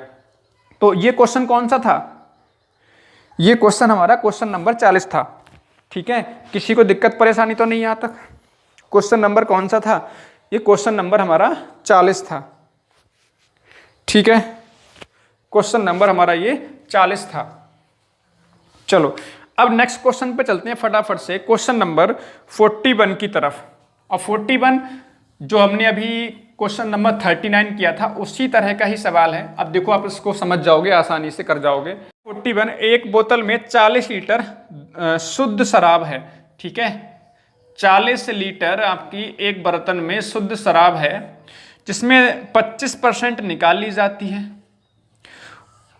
तो ये क्वेश्चन कौन सा था, ये क्वेश्चन हमारा क्वेश्चन नंबर 40 था, ठीक है। किसी को दिक्कत परेशानी तो नहीं यहाँ तक? क्वेश्चन नंबर कौन सा था, ये क्वेश्चन नंबर हमारा 40 था, ठीक है। क्वेश्चन नंबर हमारा ये 40 था। चलो अब नेक्स्ट क्वेश्चन पे चलते हैं फटाफट से, क्वेश्चन नंबर 41 की तरफ। और 41 जो हमने अभी क्वेश्चन नंबर 39 किया था उसी तरह का ही सवाल है। अब देखो आप इसको समझ जाओगे, आसानी से कर जाओगे। 41, एक बोतल में 40 लीटर शुद्ध शराब है, ठीक है। 40 लीटर आपकी एक बर्तन में शुद्ध शराब है, जिसमें 25% निकाल ली जाती है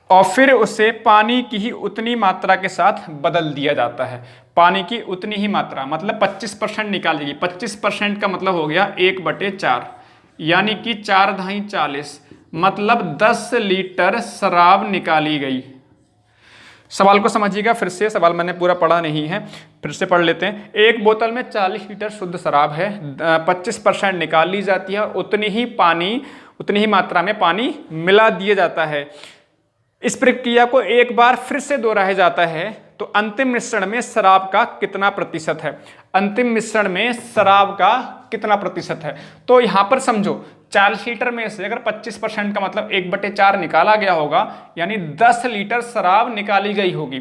और फिर उसे पानी की ही उतनी मात्रा के साथ बदल दिया जाता है। पानी की उतनी ही मात्रा मतलब 25% निकालेगी। 25% का मतलब हो गया 1/4, यानी कि 4 × 40, मतलब 10 लीटर शराब निकाली गई। सवाल को समझिएगा फिर से, सवाल मैंने पूरा पढ़ा नहीं है, फिर से पढ़ लेते हैं। एक बोतल में 40 लीटर शुद्ध शराब है, 25% निकाल ली जाती है, उतनी ही मात्रा में पानी मिला दिया जाता है। इस प्रक्रिया को एक बार फिर से दोहराया जाता है तो अंतिम मिश्रण में शराब का कितना प्रतिशत है, अंतिम मिश्रण में शराब का कितना प्रतिशत है। तो यहाँ पर समझो 40 लीटर में से अगर 25% का मतलब 1/4 निकाला गया होगा, यानी 10 लीटर शराब निकाली गई होगी।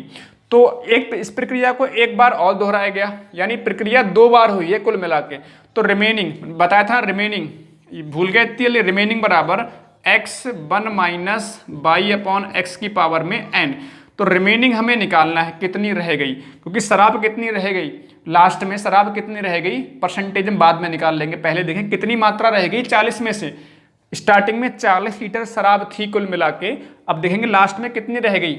तो इस प्रक्रिया को एक बार और दोहराया गया, यानी प्रक्रिया 2 बार हुई है कुल मिला के। तो रिमेनिंग बताया था, रिमेनिंग भूल गए, रिमेनिंग बराबर x1 माइनस y/x की पावर में n। तो रिमेनिंग हमें निकालना है कितनी रह गई, क्योंकि शराब कितनी रह गई, लास्ट में शराब कितनी रह गई, परसेंटेज हम बाद में निकाल लेंगे, पहले देखें कितनी मात्रा रह गई 40 में से। स्टार्टिंग में 40 लीटर शराब थी कुल मिला के, अब देखेंगे लास्ट में कितनी रह गई।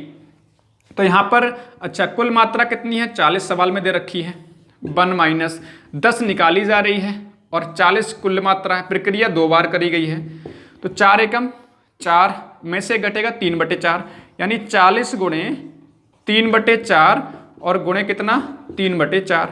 तो यहाँ पर अच्छा कुल मात्रा कितनी है 40 सवाल में दे रखी है, 1 माइनस 10 निकाली जा रही है और 40 कुल मात्रा है। प्रक्रिया 2 बार करी गई है, तो 4 एकम 4 में से घटेगा 3/4, यानी 40 × 3/4 और गुणे कितना 3/4,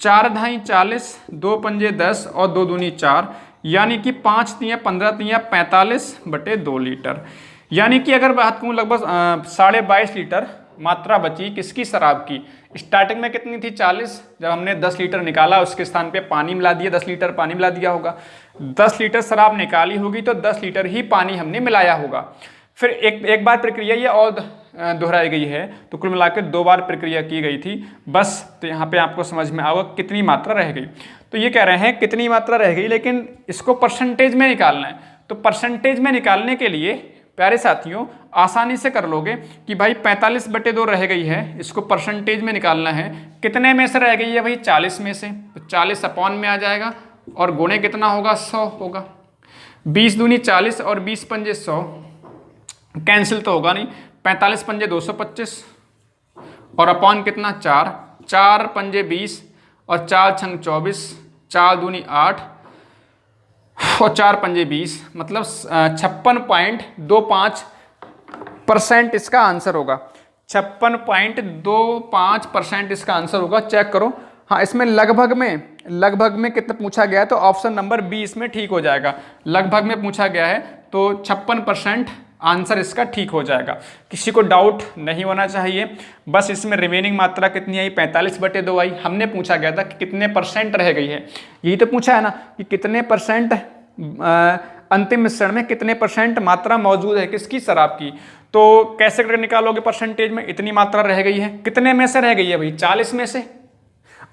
4 ढाई 40, 2 पंजे 10 और 2 दूनी 4, यानी कि 5 तियाँ 15 तियाँ 45/2 लीटर। यानी कि अगर बात कहूँ लगभग 22.5 लीटर मात्रा बची किसकी, शराब की। स्टार्टिंग में कितनी थी 40, जब हमने 10 लीटर निकाला उसके स्थान पे पानी मिला दिया, 10 लीटर पानी मिला दिया होगा। 10 लीटर शराब निकाली होगी तो 10 लीटर ही पानी हमने मिलाया होगा। फिर एक बार प्रक्रिया ये और दोहराई गई है, तो कुल मिलाकर 2 बार प्रक्रिया की गई थी बस। तो यहाँ पे आपको समझ में आएगा कितनी मात्रा रह गई। तो ये कह रहे हैं कितनी मात्रा रह गई, लेकिन इसको परसेंटेज में निकालना है। तो परसेंटेज में निकालने के लिए प्यारे साथियों आसानी से कर लोगे कि भाई 45/2 रह गई है, इसको परसेंटेज में निकालना है। कितने में से रह गई है भाई, 40 में से, तो 40 अपॉन में आ जाएगा और गुणे कितना होगा 100 होगा। 20 दूनी 40 और 20 पंजे 100, कैंसिल तो होगा नहीं, 45 पंजे 225 और अपॉन कितना 4, 4 पंजे 20 और 4 छंग 24, 4 दूनी 8 और 4 पंजे 20, मतलब 56.25% इसका आंसर होगा। 56.25% इसका आंसर होगा। चेक करो, हाँ इसमें लगभग में कितना पूछा गया है, तो ऑप्शन नंबर बी इसमें ठीक हो जाएगा। लगभग में पूछा गया है तो 56% आंसर इसका ठीक हो जाएगा। किसी को डाउट नहीं होना चाहिए। बस इसमें रिमेनिंग मात्रा कितनी आई, 45/2 आई। हमने पूछा गया था कि कितने परसेंट रह गई है, यही तो पूछा है ना कि कितने परसेंट अंतिम मिश्रण में कितने परसेंट मात्रा मौजूद है किसकी, शराब की। तो कैसे करके निकालोगे परसेंटेज में, इतनी मात्रा रह गई है, कितने में से रह गई है भाई, 40 में से।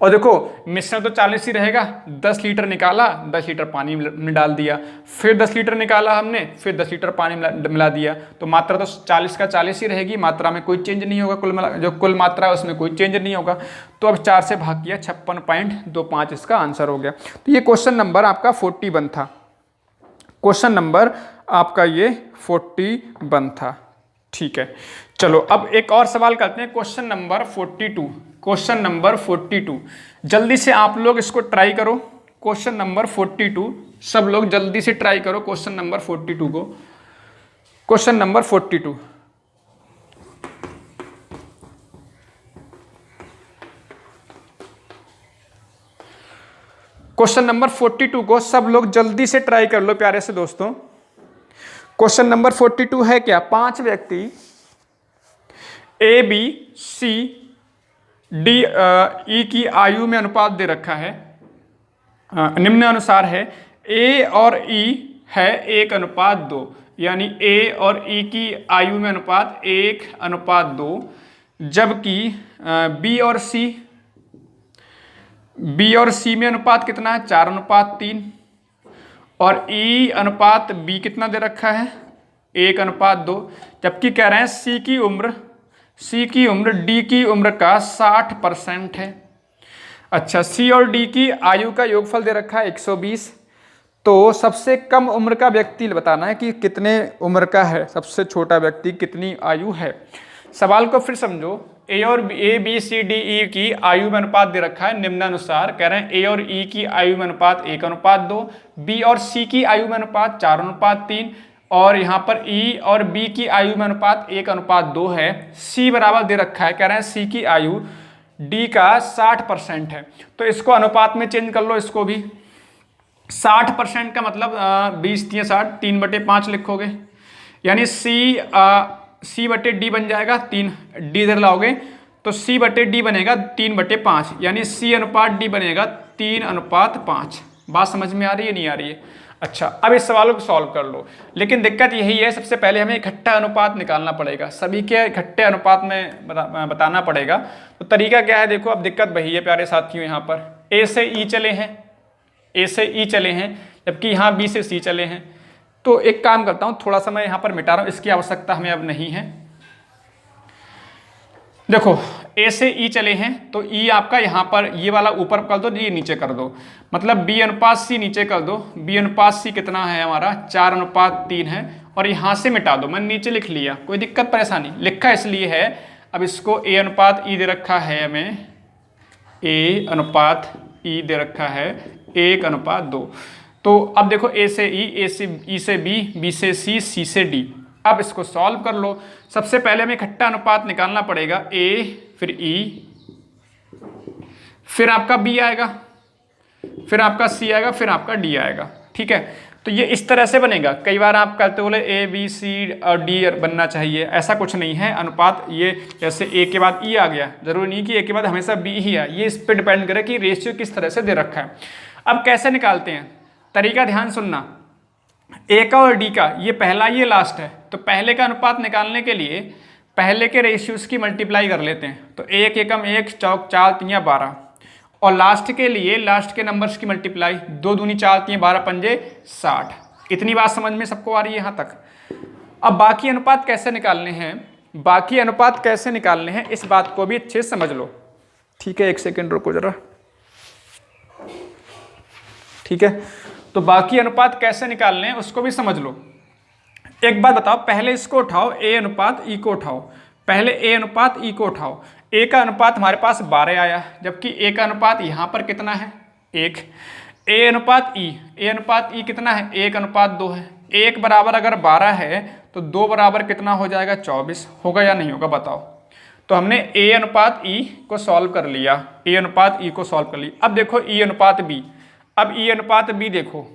और देखो मिश्रण तो 40 ही रहेगा। 10 लीटर निकाला, 10 लीटर पानी में डाल दिया, फिर 10 लीटर निकाला हमने, फिर 10 लीटर पानी मिला दिया, तो मात्रा तो 40 का 40 ही रहेगी, मात्रा में कोई चेंज नहीं होगा। जो कुल मात्रा है उसमें कोई चेंज नहीं होगा। तो अब 4 से भाग किया, 56.25 इसका आंसर हो गया। तो ये क्वेश्चन नंबर आपका 41 था। क्वेश्चन नंबर आपका ये 41 था। ठीक है, चलो अब एक और सवाल करते हैं, क्वेश्चन नंबर 42। क्वेश्चन नंबर 42 जल्दी से आप लोग इसको ट्राई करो। क्वेश्चन नंबर 42 सब लोग जल्दी से ट्राई करो क्वेश्चन नंबर 42 को। क्वेश्चन नंबर 42 क्वेश्चन नंबर 42 को सब लोग जल्दी से ट्राई कर लो प्यारे से दोस्तों। क्वेश्चन नंबर 42 है क्या, 5 व्यक्ति A B C D E की आयु में अनुपात दे रखा है, निम्न अनुसार है। ए और ई है 1:2, यानी ए और ई की आयु में अनुपात 1:2, जबकि बी और सी में अनुपात कितना है 4:3, और ई अनुपात बी कितना दे रखा है 1:2, जबकि कह रहे हैं सी की उम्र डी की उम्र का 60% है। अच्छा, सी और डी की आयु का योगफल दे रखा है 120। तो सबसे कम उम्र का व्यक्ति बताना है कि कितने उम्र का है, सबसे छोटा व्यक्ति कितनी आयु है। सवाल को फिर समझो, A B C D E की आयु में अनुपात दे रखा है निम्नानुसार। कह रहे हैं ए और ई की आयु में अनुपात 1:2, बी और सी की आयु में अनुपात 4:3, और यहाँ पर ई और बी की आयु में अनुपात 1:2 है। सी बराबर दे रखा है, कह रहे हैं सी की आयु डी का 60% है। तो इसको अनुपात में चेंज कर लो, इसको भी 60% का मतलब 20 × 60 3/5 लिखोगे, यानी सी बटे डी बन जाएगा 3, डी इधर लाओगे तो सी बटे डी बनेगा 3/5, यानी सी अनुपात डी बनेगा 3:5। बात समझ में आ रही है, नहीं आ रही है? अच्छा, अब इस सवालों को सॉल्व कर लो, लेकिन दिक्कत यही है, सबसे पहले हमें इकट्ठा अनुपात निकालना पड़ेगा, सभी के इकट्ठे अनुपात में बताना पड़ेगा। तो तरीका क्या है देखो, अब दिक्कत वही है प्यारे साथियों, यहाँ पर ए से ई चले हैं, जबकि यहाँ बी से सी चले हैं। तो एक काम करता हूँ, थोड़ा सा मैं यहाँ पर मिटा रहा हूँ, इसकी आवश्यकता हमें अब नहीं है। देखो ए से ई चले हैं, तो ई आपका यहाँ पर ये वाला ऊपर कर दो, ये नीचे कर दो, मतलब बी अनुपात सी नीचे कर दो। बी अनुपात सी कितना है हमारा 4:3 है, और यहाँ से मिटा दो, मैंने नीचे लिख लिया, कोई दिक्कत परेशानी, लिखा इसलिए है। अब इसको ए अनुपात ई दे रखा है, हमें ए अनुपात ई दे रखा है 1:2। तो अब देखो ए से ई से बी, बी से सी से डी। अब इसको सॉल्व कर लो। सबसे पहले हमें इकट्ठा अनुपात निकालना पड़ेगा, ए फिर ई फिर आपका बी आएगा, फिर आपका सी आएगा, फिर आपका डी आएगा। ठीक है, तो ये इस तरह से बनेगा। कई बार आप कहते बोले ए बी सी और डी बनना चाहिए, ऐसा कुछ नहीं है। अनुपात ये जैसे ए के बाद ई आ गया, जरूरी नहीं कि ए के बाद हमेशा बी ही आए, ये इस पर डिपेंड करे कि रेशियो किस तरह से दे रखा है। अब कैसे निकालते हैं, तरीका ध्यान सुनना। ए का और डी का, ये पहला ये लास्ट है, तो पहले का अनुपात निकालने के लिए पहले के रेशियोज की मल्टीप्लाई कर लेते हैं। तो एक एकम एक, चौक चार तिया 12, और लास्ट के लिए लास्ट के नंबर्स की मल्टीप्लाई, 2 दूनी 4 तिया 12 पंजे 60। इतनी बात समझ में सबको आ रही है यहाँ तक। अब बाकी अनुपात कैसे निकालने हैं, बाकी अनुपात कैसे निकालने हैं इस बात को भी अच्छे से समझ लो। ठीक है, एक सेकेंड रुको जरा। ठीक है, तो बाकी अनुपात कैसे निकालने हैं उसको भी समझ लो। एक बात बताओ, पहले इसको उठाओ, ए अनुपात ई को उठाओ, पहले ए अनुपात ई को उठाओ। ए का अनुपात हमारे पास 12 आया, जबकि ए का अनुपात यहाँ पर कितना है 1। ए अनुपात ई कितना है 1 अनुपात 2 है। 1 बराबर अगर 12 है तो 2 बराबर कितना हो जाएगा 24, होगा या नहीं होगा बताओ। तो हमने ए अनुपात ई को सॉल्व कर लिया, ए अनुपात ई को सॉल्व कर लिया। अब देखो ई अनुपात बी, अब ई अनुपात बी देखो,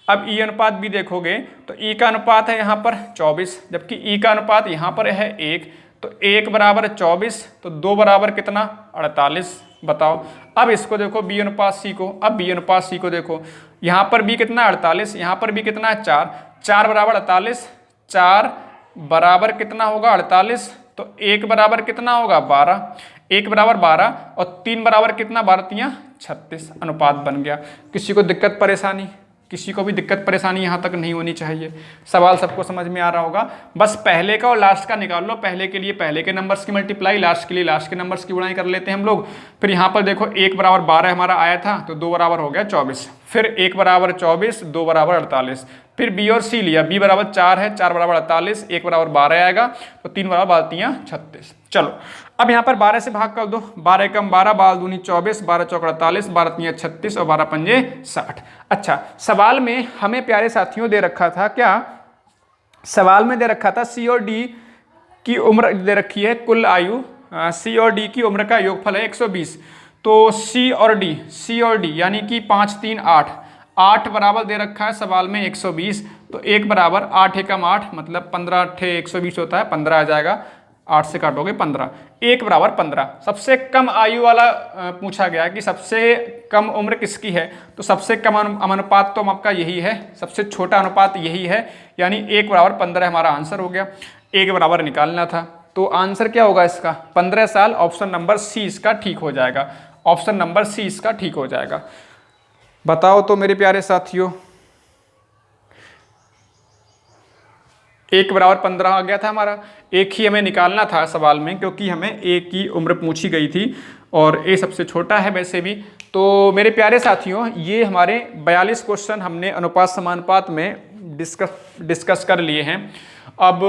अब ई अनुपात बी देखोगे तो ई का अनुपात है यहाँ पर 24, जबकि ई का अनुपात यहाँ पर है 1। तो 1 बराबर 24, तो 2 बराबर कितना 48, बताओ। अब इसको देखो बी अनुपात सी को, अब बी अनुपात सी को देखो, यहाँ पर बी कितना 48, यहाँ पर बी कितना है 4, 4 बराबर 48, 4 बराबर कितना होगा 48, तो 1 बराबर कितना होगा 12, 1 बराबर 12 और 3 बराबर कितना 12 तिया 36, अनुपात बन गया। किसी को दिक्कत परेशानी, किसी को भी दिक्कत परेशानी यहाँ तक नहीं होनी चाहिए। सवाल सबको समझ में आ रहा होगा। बस पहले का और लास्ट का निकाल लो, पहले के लिए पहले के नंबर्स की मल्टीप्लाई, लास्ट के लिए लास्ट के नंबर्स की गुणाई कर लेते हैं हम लोग। फिर यहाँ पर देखो 1 बराबर 12 हमारा आया था, तो 2 बराबर हो गया 24, फिर 1 बराबर 24, 2 बराबर 48, फिर बी और सी लिया, बी बराबर 4 है, 4 बराबर 48, 1 बराबर 12 आएगा, तो 3 बराबर 12 36। चलो अब यहाँ पर 12 से भाग कर दो, 12 कम 12, 12 दूनी 24, 12 चौक 48, 12 तिया 36 और 12 पंजे 60। अच्छा, सवाल में हमें प्यारे साथियों दे रखा था क्या, सवाल में दे रखा था सी और डी की उम्र दे रखी है, कुल आयु, सी और डी की उम्र का योगफल है 120। तो सी और डी यानी कि 5 3 8, 8 बराबर दे रखा है सवाल में 120, तो 1 बराबर 8 एकम 8 मतलब 15 8 120 होता है, 15 आ जाएगा, 8 से काटोगे 15, 1 बराबर 15। सबसे कम आयु वाला पूछा गया कि सबसे कम उम्र किसकी है, तो सबसे कम अनुपात तो आपका यही है, सबसे छोटा अनुपात यही है, यानी 1 बराबर 15 हमारा आंसर हो गया। 1 बराबर निकालना था, तो आंसर क्या होगा इसका 15 साल। ऑप्शन नंबर सी इसका ठीक हो जाएगा, ऑप्शन नंबर सी इसका ठीक हो जाएगा। बताओ तो मेरे प्यारे साथियों, 1 बराबर 15 आ गया था हमारा। एक ही हमें निकालना था सवाल में, क्योंकि हमें एक ही उम्र पूछी गई थी और ए सबसे छोटा है वैसे भी। तो मेरे प्यारे साथियों, ये हमारे 42 क्वेश्चन हमने अनुपात समानुपात में डिस्कस कर लिए हैं। अब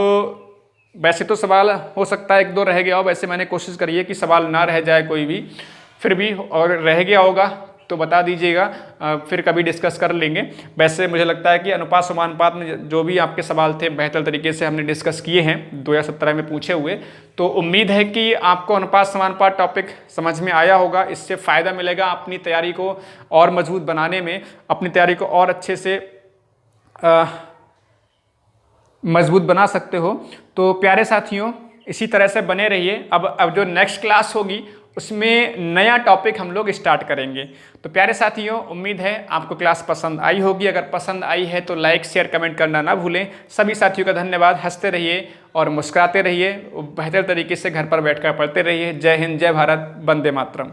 वैसे तो सवाल हो सकता है 1 2 रह गया हो, वैसे मैंने कोशिश करी है कि सवाल ना रह जाए कोई भी, फिर भी और रह गया होगा तो बता दीजिएगा, फिर कभी डिस्कस कर लेंगे। वैसे मुझे लगता है कि अनुपात समानुपात में जो भी आपके सवाल थे बेहतर तरीके से हमने डिस्कस किए हैं 2017 में पूछे हुए। तो उम्मीद है कि आपको अनुपात समानुपात टॉपिक समझ में आया होगा, इससे फ़ायदा मिलेगा अपनी तैयारी को और मजबूत बनाने में, अपनी तैयारी को और अच्छे से मजबूत बना सकते हो। तो प्यारे साथियों, इसी तरह से बने रहिए। अब जो नेक्स्ट क्लास होगी उसमें नया टॉपिक हम लोग स्टार्ट करेंगे। तो प्यारे साथियों, उम्मीद है आपको क्लास पसंद आई होगी। अगर पसंद आई है तो लाइक शेयर कमेंट करना ना भूलें। सभी साथियों का धन्यवाद। हंसते रहिए और मुस्कुराते रहिए, बेहतर तरीके से घर पर बैठकर पढ़ते रहिए। जय हिंद, जय भारत, वंदे मातरम।